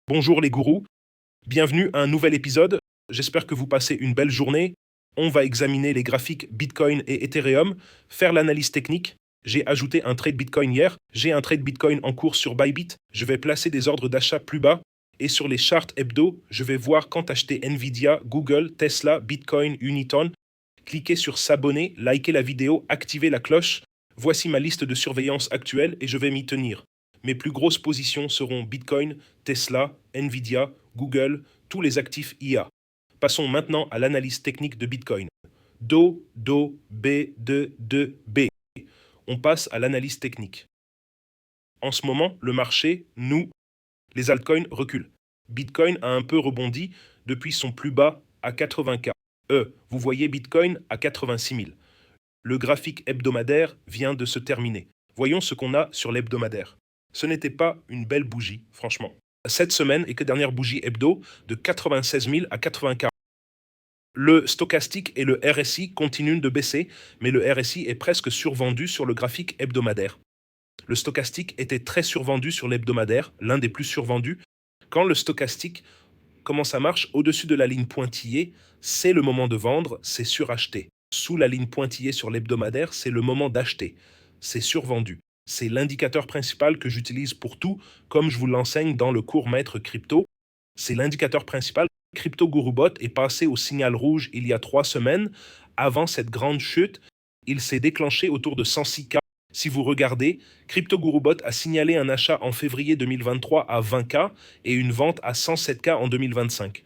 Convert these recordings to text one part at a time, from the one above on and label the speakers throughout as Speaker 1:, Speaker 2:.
Speaker 1: Bonjour les gourous, bienvenue à un nouvel épisode. J'espère que vous passez une belle journée. On va examiner les graphiques Bitcoin et Ethereum, faire l'analyse technique. J'ai ajouté un trade Bitcoin hier. J'ai un trade Bitcoin en cours sur Bybit. Je vais placer des ordres d'achat plus bas. Et sur les charts hebdo, je vais voir quand acheter Nvidia, Google, Tesla, Bitcoin, Uniton. Cliquez sur s'abonner, likez la vidéo, activez la cloche. Voici ma liste de surveillance actuelle et je vais m'y tenir. Mes plus grosses positions seront Bitcoin, Tesla, Nvidia, Google, tous les actifs IA. Passons maintenant à l'analyse technique de Bitcoin. Do, B, B. On passe à l'analyse technique. En ce moment, le marché, les altcoins reculent. Bitcoin a un peu rebondi depuis son plus bas à 80K. Vous voyez Bitcoin à 86 000. Le graphique hebdomadaire vient de se terminer. Voyons ce qu'on a sur l'hebdomadaire. Ce n'était pas une belle bougie, franchement. Cette semaine et que dernière bougie hebdo de 96 000 à 80K. Le stochastique et le RSI continuent de baisser, mais le RSI est presque survendu sur le graphique hebdomadaire. Le stochastique était très survendu sur l'hebdomadaire, l'un des plus survendus. Quand le stochastique, comment ça marche, au-dessus de la ligne pointillée, c'est le moment de vendre, c'est suracheté. Sous la ligne pointillée sur l'hebdomadaire, c'est le moment d'acheter. C'est survendu. C'est l'indicateur principal que j'utilise pour tout, comme je vous l'enseigne dans le cours Maître Crypto. C'est l'indicateur principal. CryptoGuruBot est passé au signal rouge il y a 3 semaines. Avant cette grande chute, il s'est déclenché autour de 106K. Si vous regardez, CryptoGuruBot a signalé un achat en février 2023 à 20K et une vente à 107K en 2025.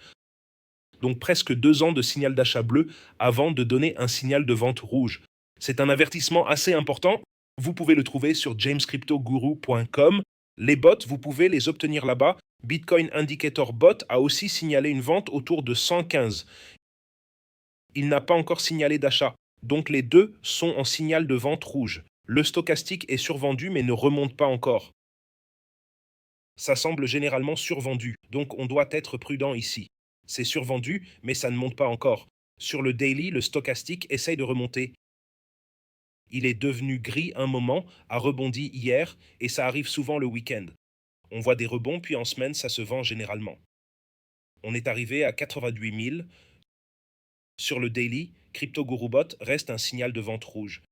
Speaker 1: Donc presque 2 ans de signal d'achat bleu avant de donner un signal de vente rouge. C'est un avertissement assez important. Vous pouvez le trouver sur jamescryptoguru.com. Les bots, vous pouvez les obtenir là-bas. Bitcoin Indicator Bot a aussi signalé une vente autour de 115. Il n'a pas encore signalé d'achat. Donc les deux sont en signal de vente rouge. Le stochastique est survendu mais ne remonte pas encore. Ça semble généralement survendu, donc on doit être prudent ici. C'est survendu, mais ça ne monte pas encore. Sur le daily, le stochastique essaye de remonter. Il est devenu gris un moment, a rebondi hier, et ça arrive souvent le week-end. On voit des rebonds, puis en semaine, ça se vend généralement. On est arrivé à 88 000. Sur le daily, CryptoGuruBot reste un signal de vente rouge.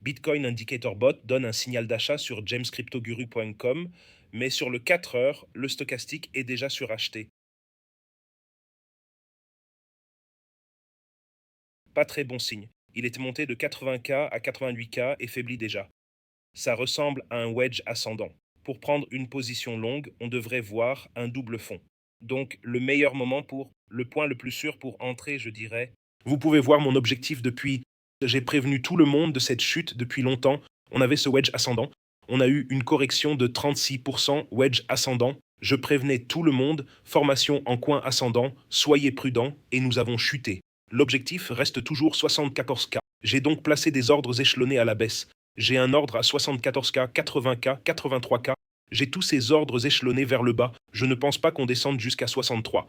Speaker 1: Bitcoin Indicator Bot donne un signal d'achat sur jamescryptoguru.com, mais sur le 4 heures, le stochastique est déjà suracheté. Pas très bon signe. Il est monté de 80K à 88K et faiblit déjà. Ça ressemble à un wedge ascendant. Pour prendre une position longue, on devrait voir un double fond. Donc le meilleur moment le point le plus sûr pour entrer, je dirais. Vous pouvez voir mon objectif depuis. J'ai prévenu tout le monde de cette chute depuis longtemps. On avait ce wedge ascendant. On a eu une correction de 36%, wedge ascendant. Je prévenais tout le monde, formation en coin ascendant, soyez prudents, et nous avons chuté. L'objectif reste toujours 74K. J'ai donc placé des ordres échelonnés à la baisse. J'ai un ordre à 74K, 80K, 83K. J'ai tous ces ordres échelonnés vers le bas. Je ne pense pas qu'on descende jusqu'à 63.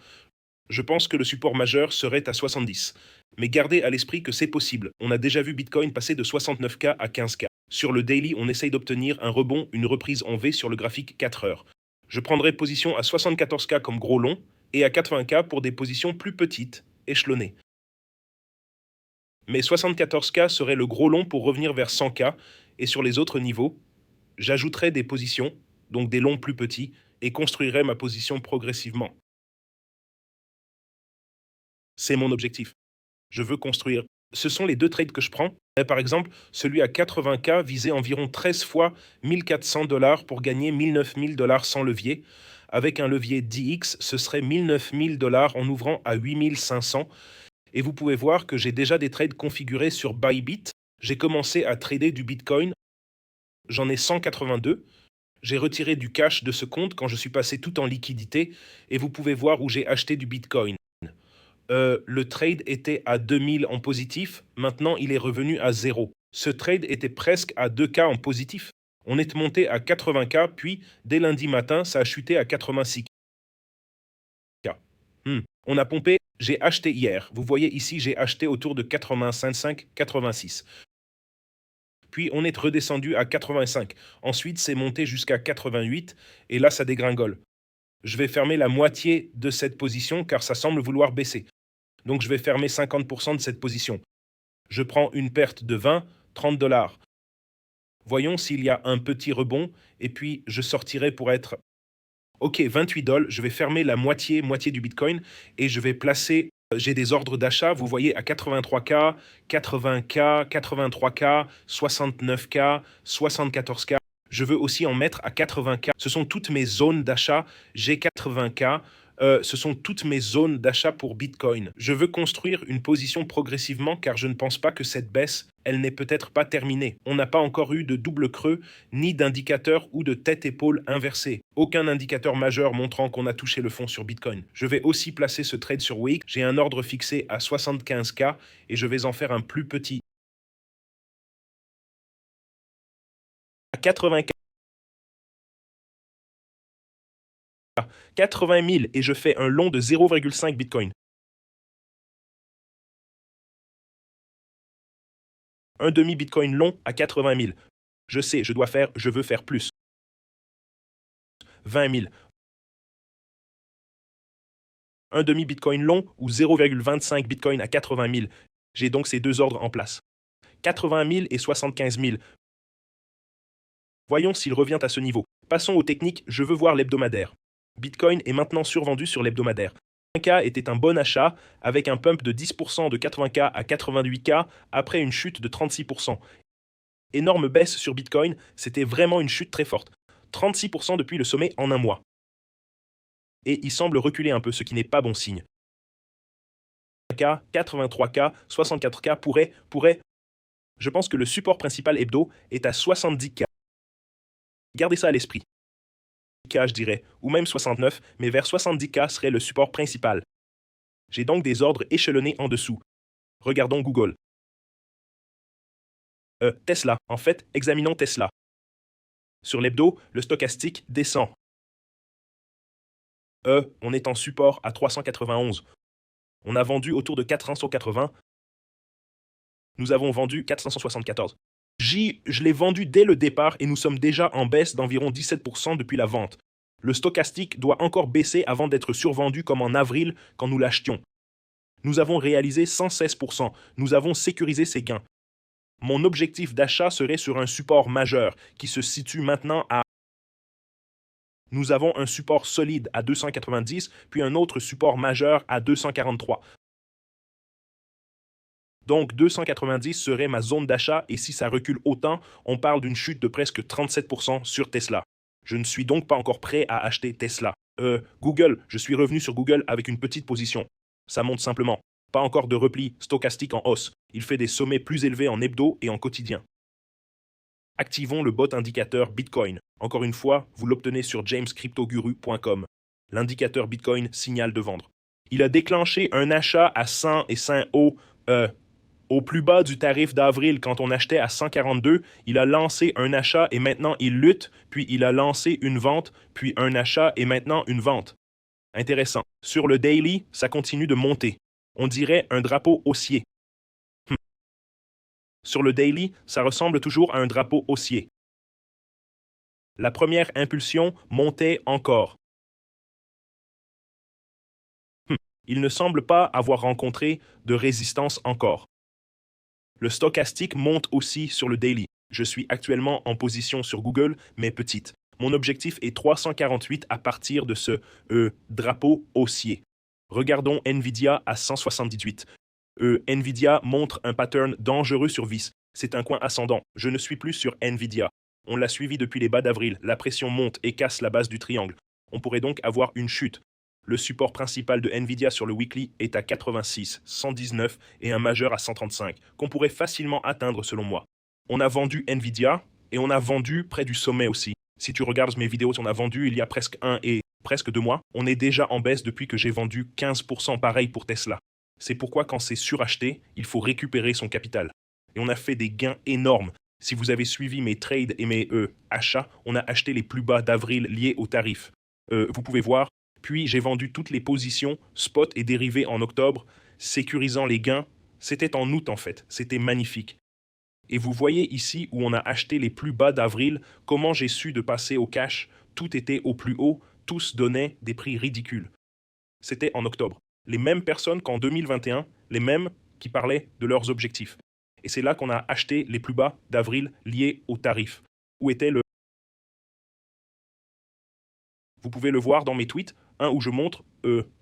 Speaker 1: Je pense que le support majeur serait à 70. Mais gardez à l'esprit que c'est possible. On a déjà vu Bitcoin passer de 69K à 15K. Sur le daily, on essaye d'obtenir un rebond, une reprise en V sur le graphique 4 heures. Je prendrai position à 74K comme gros long et à 80K pour des positions plus petites, échelonnées. Mais 74K serait le gros long pour revenir vers 100K, et sur les autres niveaux, j'ajouterai des positions, donc des longs plus petits, et construirai ma position progressivement. C'est mon objectif. Je veux construire. Ce sont les deux trades que je prends. Par exemple, celui à 80K visait environ 13 fois 1400 dollars pour gagner 19 000 dollars sans levier. Avec un levier DX, ce serait 19 000 dollars en ouvrant à 8 500. Et vous pouvez voir que j'ai déjà des trades configurés sur Bybit. J'ai commencé à trader du Bitcoin. J'en ai 182. J'ai retiré du cash de ce compte quand je suis passé tout en liquidité. Et vous pouvez voir où j'ai acheté du Bitcoin. Le trade était à 2000 en positif. Maintenant, il est revenu à 0. Ce trade était presque à 2K en positif. On est monté à 80K, puis dès lundi matin, ça a chuté à 86K. On a pompé, j'ai acheté hier. Vous voyez ici, j'ai acheté autour de 85, 86. Puis on est redescendu à 85. Ensuite, c'est monté jusqu'à 88 et là, ça dégringole. Je vais fermer la moitié de cette position car ça semble vouloir baisser. Donc je vais fermer 50% de cette position. Je prends une perte de 20, 30 dollars. Voyons s'il y a un petit rebond et puis je sortirai pour être... Ok, 28 dollars, je vais fermer la moitié du Bitcoin et je vais placer... J'ai des ordres d'achat, vous voyez, à 83K, 80K, 83K, 69K, 74K. Je veux aussi en mettre à 80K. Ce sont toutes mes zones d'achat. J'ai 80K. Ce sont toutes mes zones d'achat pour Bitcoin. Je veux construire une position progressivement car je ne pense pas que cette baisse, elle n'est peut-être pas terminée. On n'a pas encore eu de double creux, ni d'indicateur ou de tête-épaule inversée. Aucun indicateur majeur montrant qu'on a touché le fond sur Bitcoin. Je vais aussi placer ce trade sur Week. J'ai un ordre fixé à 75K et je vais en faire un plus petit. À 80K. 80 000 et je fais un long de 0,5 Bitcoin. Un demi-Bitcoin long à 80 000. Je sais, je veux faire plus. 20 000. Un demi-Bitcoin long ou 0,25 Bitcoin à 80 000. J'ai donc ces deux ordres en place. 80 000 et 75 000. Voyons s'il revient à ce niveau. Passons aux techniques, je veux voir l'hebdomadaire. Bitcoin est maintenant survendu sur l'hebdomadaire. 80K était un bon achat avec un pump de 10% de 80K à 88K après une chute de 36%. Énorme baisse sur Bitcoin, c'était vraiment une chute très forte. 36% depuis le sommet en un mois. Et il semble reculer un peu, ce qui n'est pas bon signe. 83K, 64K pourrait... Je pense que le support principal hebdo est à 70K. Gardez ça à l'esprit. K, je dirais, ou même 69, mais vers 70K serait le support principal. J'ai donc des ordres échelonnés en dessous. Regardons Google. Tesla. En fait, examinons Tesla. Sur l'hebdo, le stochastique descend. On est en support à 391. On a vendu autour de 480. Nous avons vendu 474. Je l'ai vendu dès le départ et nous sommes déjà en baisse d'environ 17% depuis la vente. Le stochastique doit encore baisser avant d'être survendu comme en avril quand nous l'achetions. Nous avons réalisé 116%. Nous avons sécurisé ces gains. Mon objectif d'achat serait sur un support majeur qui se situe maintenant à... Nous avons un support solide à 290, puis un autre support majeur à 243. Donc 290 serait ma zone d'achat et si ça recule autant, on parle d'une chute de presque 37% sur Tesla. Je ne suis donc pas encore prêt à acheter Tesla. Google, je suis revenu sur Google avec une petite position. Ça monte simplement. Pas encore de repli stochastique en hausse. Il fait des sommets plus élevés en hebdo et en quotidien. Activons le bot indicateur Bitcoin. Encore une fois, vous l'obtenez sur jamescryptoguru.com. L'indicateur Bitcoin signale de vendre. Il a déclenché un achat à 100 et 100 au plus bas du tarif d'avril quand on achetait à 142. Il a lancé un achat et maintenant il lutte, puis il a lancé une vente, puis un achat et maintenant une vente. Intéressant. Sur le daily, ça continue de monter. On dirait un drapeau haussier. Sur le daily, ça ressemble toujours à un drapeau haussier. La première impulsion montait encore. Il ne semble pas avoir rencontré de résistance encore. Le stochastique monte aussi sur le daily. Je suis actuellement en position sur Google, mais petite. Mon objectif est 348 à partir de ce drapeau haussier. Regardons Nvidia à 178. Nvidia montre un pattern dangereux sur vis. C'est un coin ascendant. Je ne suis plus sur Nvidia. On l'a suivi depuis les bas d'avril. La pression monte et casse la base du triangle. On pourrait donc avoir une chute. Le support principal de Nvidia sur le weekly est à 86, 119 et un majeur à 135, qu'on pourrait facilement atteindre selon moi. On a vendu Nvidia et on a vendu près du sommet aussi. Si tu regardes mes vidéos, on a vendu il y a presque 2 mois. On est déjà en baisse depuis que j'ai vendu 15% pareil pour Tesla. C'est pourquoi quand c'est suracheté, il faut récupérer son capital. Et on a fait des gains énormes. Si vous avez suivi mes trades et mes achats, on a acheté les plus bas d'avril liés aux tarifs. Vous pouvez voir. Puis j'ai vendu toutes les positions, spot et dérivés en octobre, sécurisant les gains. C'était en août en fait, c'était magnifique. Et vous voyez ici où on a acheté les plus bas d'avril, comment j'ai su de passer au cash, tout était au plus haut, tous donnaient des prix ridicules. C'était en octobre. Les mêmes personnes qu'en 2021, les mêmes qui parlaient de leurs objectifs. Et c'est là qu'on a acheté les plus bas d'avril liés aux tarifs. Où était le... Vous pouvez le voir dans mes tweets, un où je montre,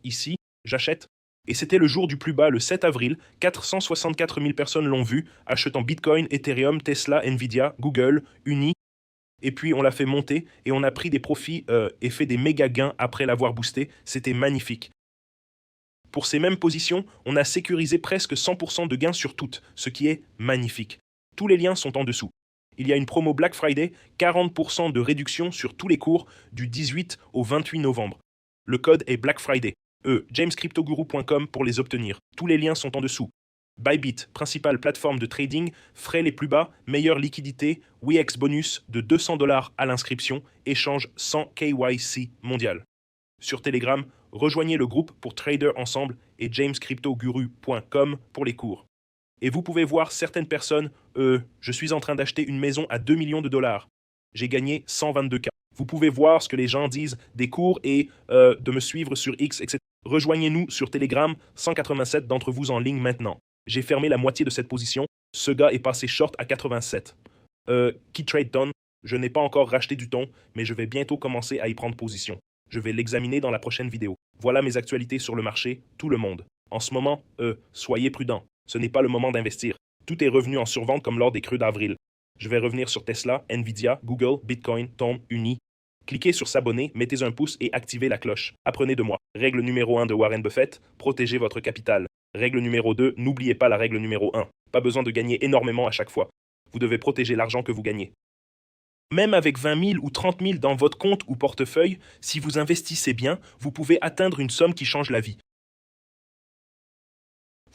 Speaker 1: ici, j'achète. Et c'était le jour du plus bas, le 7 avril. 464 000 personnes l'ont vu, achetant Bitcoin, Ethereum, Tesla, Nvidia, Google, Uni. Et puis on l'a fait monter et on a pris des profits et fait des méga gains après l'avoir boosté. C'était magnifique. Pour ces mêmes positions, on a sécurisé presque 100% de gains sur toutes, ce qui est magnifique. Tous les liens sont en dessous. Il y a une promo Black Friday, 40% de réduction sur tous les cours du 18 au 28 novembre. Le code est Black Friday. jamescryptoguru.com pour les obtenir. Tous les liens sont en dessous. Bybit, principale plateforme de trading, frais les plus bas, meilleure liquidité, WEX bonus de $200 à l'inscription, échange sans KYC mondial. Sur Telegram, rejoignez le groupe pour trader ensemble et jamescryptoguru.com pour les cours. Et vous pouvez voir certaines personnes, je suis en train d'acheter une maison à 2 millions de dollars. J'ai gagné 122K. Vous pouvez voir ce que les gens disent des cours et de me suivre sur X, etc. Rejoignez-nous sur Telegram, 187 d'entre vous en ligne maintenant. J'ai fermé la moitié de cette position. Ce gars est passé short à 87. Key trade done. Je n'ai pas encore racheté du thon, mais je vais bientôt commencer à y prendre position. Je vais l'examiner dans la prochaine vidéo. Voilà mes actualités sur le marché, tout le monde. En ce moment, soyez prudents. Ce n'est pas le moment d'investir. Tout est revenu en survente comme lors des creux d'avril. Je vais revenir sur Tesla, Nvidia, Google, Bitcoin, Thon, Uni. Cliquez sur s'abonner, mettez un pouce et activez la cloche. Apprenez de moi. Règle numéro 1 de Warren Buffett, protégez votre capital. Règle numéro 2, n'oubliez pas la règle numéro 1. Pas besoin de gagner énormément à chaque fois. Vous devez protéger l'argent que vous gagnez. Même avec 20 000 ou 30 000 dans votre compte ou portefeuille, si vous investissez bien, vous pouvez atteindre une somme qui change la vie.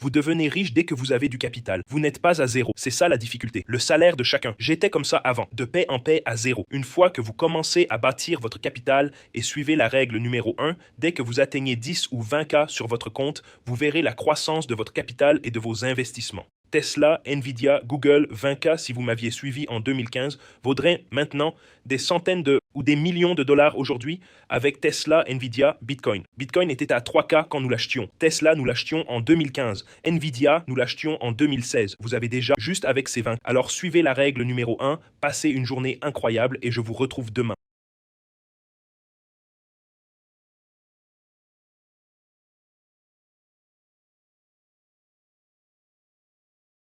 Speaker 1: Vous devenez riche dès que vous avez du capital. Vous n'êtes pas à zéro. C'est ça la difficulté. Le salaire de chacun. J'étais comme ça avant. De paix en paix à zéro. Une fois que vous commencez à bâtir votre capital et suivez la règle numéro 1, dès que vous atteignez 10 ou 20K sur votre compte, vous verrez la croissance de votre capital et de vos investissements. Tesla, Nvidia, Google, 20K, si vous m'aviez suivi en 2015, vaudraient maintenant des centaines ou des millions de dollars aujourd'hui avec Tesla, Nvidia, Bitcoin. Bitcoin était à 3K quand nous l'achetions. Tesla, nous l'achetions en 2015. Nvidia, nous l'achetions en 2016. Vous avez déjà juste avec ces 20. Alors suivez la règle numéro 1, passez une journée incroyable et je vous retrouve demain.